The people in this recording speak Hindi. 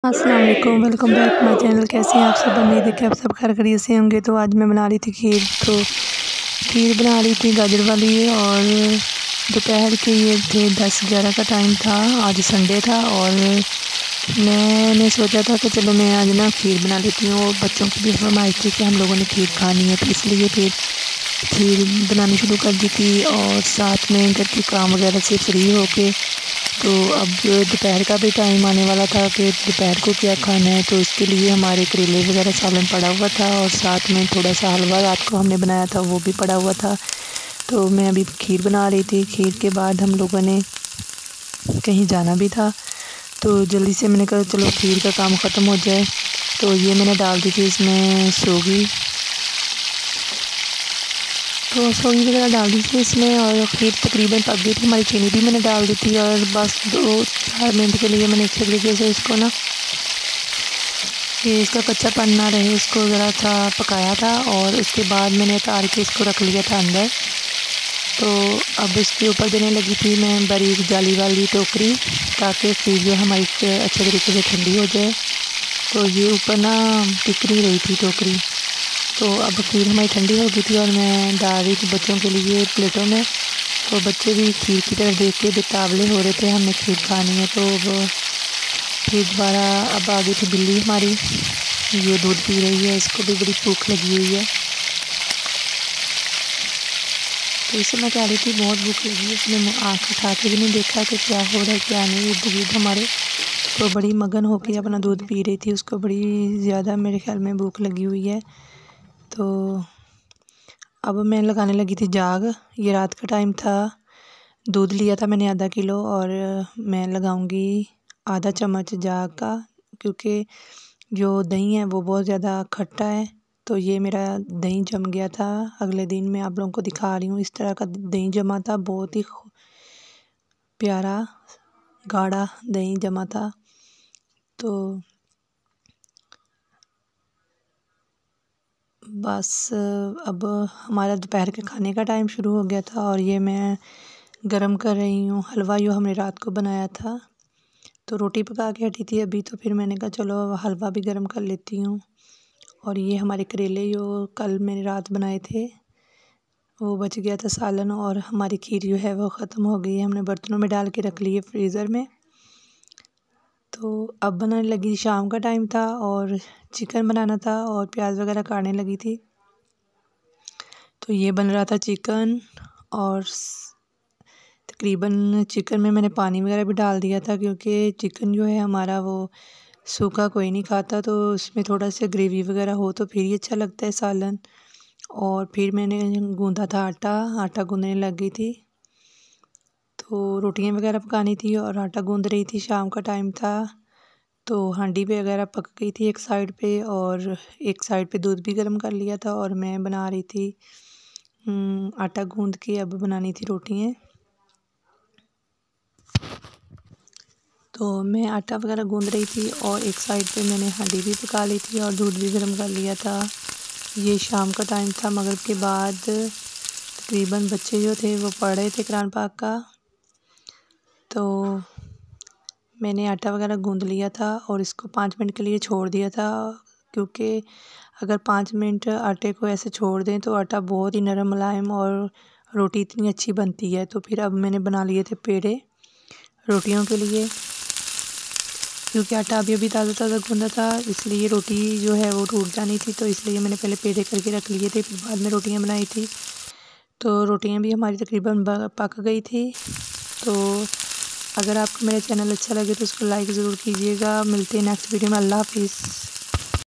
अस्सलाम वालेकुम, वेलकम बैक माय चैनल। कैसे हैं आप सब? उम्मीद है कि आप सब खैर खैरियत से होंगे। तो आज मैं बना रही थी खीर। तो खीर बना रही थी गाजर वाली, और दोपहर के ये थे 10-11 का टाइम था। आज संडे था और मैंने सोचा था कि चलो मैं आज ना खीर बना लेती हूँ। और बच्चों की भी फरमाइश थी कि हम लोगों ने खीर खानी है, तो इसलिए फिर खीर बनानी शुरू कर दी थी। और साथ में घर के काम वगैरह से फ्री होके, तो अब दोपहर का भी टाइम आने वाला था कि दोपहर को क्या खाना है। तो इसके लिए हमारे करेले वगैरह सालन पड़ा हुआ था, और साथ में थोड़ा सा हलवा रात को हमने बनाया था, वो भी पड़ा हुआ था। तो मैं अभी खीर बना रही थी। खीर के बाद हम लोगों ने कहीं जाना भी था, तो जल्दी से मैंने कहा चलो खीर का काम ख़त्म हो जाए। तो ये मैंने डाल दी थी इसमें सोगी, तो सोगी वगैरह डाल दी थी इसमें, और खीर तकरीबन पक गई थी हमारी। चीनी भी मैंने डाल दी थी, और बस 2-4 मिनट के लिए मैंने अच्छे तरीके से इसको ना, ये इसका कच्चापन ना रहे, इसको ज़रा सा पकाया था। और उसके बाद मैंने उतार के इसको रख लिया था अंदर। तो अब इसके ऊपर देने लगी थी मैं बारीक जाली वाली टोकरी, ताकि खीर जो हमारी अच्छे तरीके से ठंडी हो जाए। तो ये ऊपर ना टिक नहीं रही थी टोकरी। तो अब खीर हमारी ठंडी हो गई थी, और मैं डाल रही थी बच्चों के लिए प्लेटों में। तो बच्चे भी खीर की तरफ देख के बेतावले हो रहे थे, हमने खीर खानी है। तो अब फिर दोबारा अब आ गई थी बिल्ली हमारी, ये दूध पी रही है, इसको भी बड़ी भूख लगी हुई है। तो इसे मैं कह रही थी बहुत भूख लगी है, इसने आँख उठा के भी नहीं देखा कि क्या हो रहा है क्या नहीं। इर्द गिर्द हमारे तो बड़ी मगन होकर अपना दूध पी रही थी, उसको बड़ी ज़्यादा मेरे ख्याल में भूख लगी हुई है। तो अब मैं लगाने लगी थी जाग। ये रात का टाइम था, दूध लिया था मैंने आधा किलो, और मैं लगाऊंगी आधा चम्मच जाग का, क्योंकि जो दही है वो बहुत ज़्यादा खट्टा है। तो ये मेरा दही जम गया था। अगले दिन मैं आप लोगों को दिखा रही हूँ, इस तरह का दही जमा था, बहुत ही प्यारा गाढ़ा दही जमा था। तो बस अब हमारा दोपहर के खाने का टाइम शुरू हो गया था, और ये मैं गरम कर रही हूँ हलवा जो हमने रात को बनाया था। तो रोटी पका के हटी थी अभी, तो फिर मैंने कहा चलो हलवा भी गरम कर लेती हूँ। और ये हमारे करेले जो कल मैंने रात बनाए थे, वो बच गया था सालन, और हमारी खीर जो है वो ख़त्म हो गई है। हमने बर्तनों में डाल के रख लिए फ्रीज़र में। तो अब बनाने लगी, शाम का टाइम था और चिकन बनाना था, और प्याज वगैरह काटने लगी थी। तो ये बन रहा था चिकन, और तकरीबन चिकन में मैंने पानी वगैरह भी डाल दिया था, क्योंकि चिकन जो है हमारा वो सूखा कोई नहीं खाता। तो उसमें थोड़ा सा ग्रेवी वगैरह हो तो फिर ही अच्छा लगता है सालन। और फिर मैंने गूँधा था आटा, आटा गूँधने लग गई थी। तो रोटियां वगैरह पकानी थी और आटा गूँध रही थी, शाम का टाइम था। तो हांडी पे वगैरह पक गई थी एक साइड पे, और एक साइड पे दूध भी गर्म कर लिया था, और मैं बना रही थी आटा गूँध के अब बनानी थी रोटियां। तो मैं आटा वगैरह गूँध रही थी, और एक साइड पे मैंने हांडी भी पका ली थी और दूध भी गर्म कर लिया था। ये शाम का टाइम था, मगरिब के बाद तकरीबन बच्चे जो थे वो पढ़ रहे थे कुरान पाक का। तो मैंने आटा वगैरह गूँध लिया था और इसको 5 मिनट के लिए छोड़ दिया था, क्योंकि अगर 5 मिनट आटे को ऐसे छोड़ दें तो आटा बहुत ही नरम मुलायम और रोटी इतनी अच्छी बनती है। तो फिर अब मैंने बना लिए थे पेड़े रोटियों के लिए, क्योंकि आटा अभी अभी ताज़ा ताज़ा गूँधा था, इसलिए रोटी जो है वो टूट जानी थी। तो इसलिए मैंने पहले पेड़े करके रख लिए थे, फिर बाद में रोटियां बनाई थी। तो रोटियां भी हमारी तकरीबन पक गई थी। तो अगर आपको मेरा चैनल अच्छा लगे तो उसको लाइक ज़रूर कीजिएगा। मिलते हैं नेक्स्ट वीडियो में। अल्लाह हाफिज़।